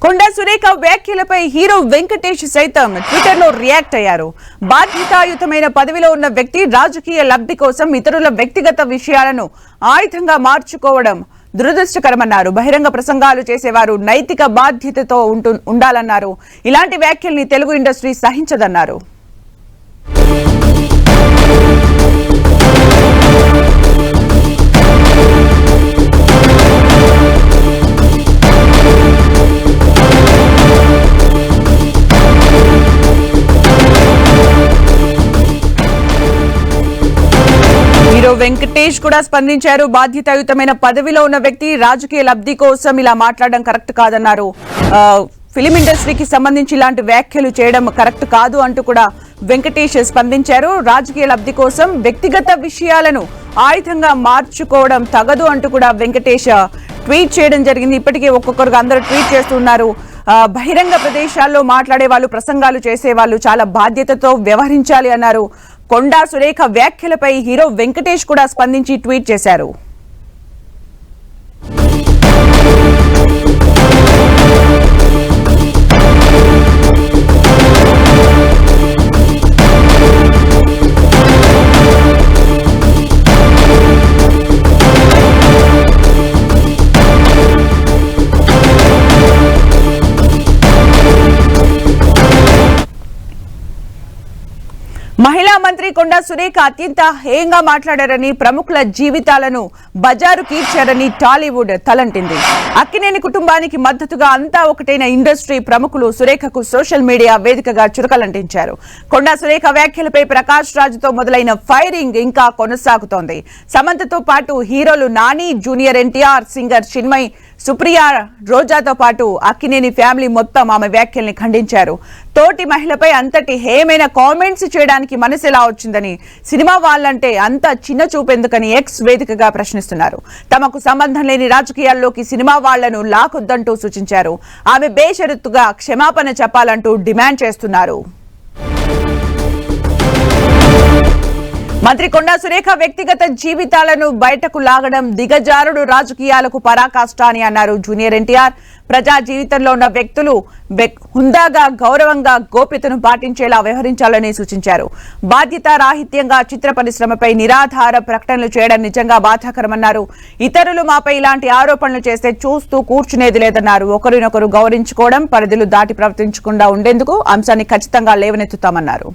కొండా సురేఖ వ్యాఖ్యలపై హీరో వెంకటేష్ సైతం ట్విట్టర్ లో రియాక్ట్ అయ్యారు. బాధ్యతాయుతమైన పదవిలో ఉన్న వ్యక్తి రాజకీయ లబ్ధి కోసం ఇతరుల వ్యక్తిగత విషయాలను ఆయుధంగా మార్చుకోవడం దురదృష్టకరమన్నారు. బహిరంగ ప్రసంగాలు చేసేవారు నైతిక బాధ్యతతో ఉండాలన్నారు. ఇలాంటి వ్యాఖ్యల్ని తెలుగు ఇండస్ట్రీ సహించదన్నారు. హీరో వెంకటేష్ కూడా స్పందించారు. బాధ్యతాయుతమైన పదవిలో ఉన్న వ్యక్తి రాజకీయ లబ్ధి కోసం ఇలా మాట్లాడడం కరెక్ట్ కాదన్నారు. ఫిలిం ఇండస్ట్రీకి సంబంధించి ఇలాంటి వ్యాఖ్యలు చేయడం కరెక్ట్ కాదు అంటూ కూడా వెంకటేష్ స్పందించారు. రాజకీయ లబ్ధి కోసం వ్యక్తిగత విషయాలను ఆయుధంగా మార్చుకోవడం తగదు అంటూ కూడా వెంకటేష్ ట్వీట్ చేయడం జరిగింది. ఇప్పటికే ఒక్కొక్కరుగా అందరూ ట్వీట్ చేస్తున్నారు. బహిరంగ ప్రదేశాల్లో మాట్లాడే వాళ్ళు, ప్రసంగాలు చేసేవాళ్ళు చాలా బాధ్యతతో వ్యవహరించాలి అన్నారు. కొండా సురేఖ వ్యాఖ్యలపై హీరో వెంకటేష్ కూడా స్పందించి ట్వీట్ చేశారు. మహిళా మంత్రి కొండా సురేఖ అత్యంత హేయంగా మాట్లాడారని, ప్రముఖుల జీవితాలను బజారుకి ఇచ్చారని టాలీవుడ్ తలంటింది. అక్కినేని కుటుంబానికి మద్దతుగా అంతా ఒకటైన ఇండస్ట్రీ ప్రముఖులు సురేఖకు సోషల్ మీడియా వేదికగా చురకలంటించారు. కొండా సురేఖ వ్యాఖ్యలపై ప్రకాష్ రాజుతో మొదలైన ఫైరింగ్ ఇంకా కొనసాగుతోంది. సమంతతో పాటు హీరోలు నాని, జూనియర్ ఎన్టీఆర్, సింగర్ చిన్మయ్, సుప్రియా, రోజాతో పాటు అక్కినేని ఫ్యామిలీ మొత్తం ఆమె వ్యాఖ్యల్ని ఖండించారు. తోటి మహిళపై అంతటి హేయమైన కామెంట్స్ చేయడానికి మనసు ఎలా వచ్చిందని, సినిమా వాళ్ళంటే అంత చిన్న చూపెందుకని ఎక్స్ వేదికగా ప్రశ్నిస్తున్నారు. తమకు సంబంధం లేని రాజకీయాల్లోకి సినిమా వాళ్లను లాకొద్దంటూ సూచించారు. ఆమె బేషరతుగా క్షమాపణ చెప్పాలంటూ డిమాండ్ చేస్తున్నారు. మంత్రి కొండా సురేఖ వ్యక్తిగత జీవితాలను బయటకు లాగడం దిగజారుడు రాజకీయాలకు పరాకాష్ట అని అన్నారు. జూనియర్ ఎన్టీఆర్ ప్రజా జీవితంలో ఉన్న వ్యక్తులు హుందాగా, గౌరవంగా, గోప్యతను పాటించేలా వ్యవహరించాలని సూచించారు. బాధ్యతారాహిత్యంగా చిత్ర పరిశ్రమపై నిరాధార ప్రకటనలు చేయడం నిజంగా బాధాకరమన్నారు. ఇతరులు మాపై ఇలాంటి ఆరోపణలు చేస్తే చూస్తూ కూర్చునేది లేదన్నారు. ఒకరినొకరు గౌరవించుకోవడం, పరిధులు దాటి ప్రవర్తించకుండా ఉండేందుకు అంశాన్ని ఖచ్చితంగా లేవనెత్తుతామన్నారు.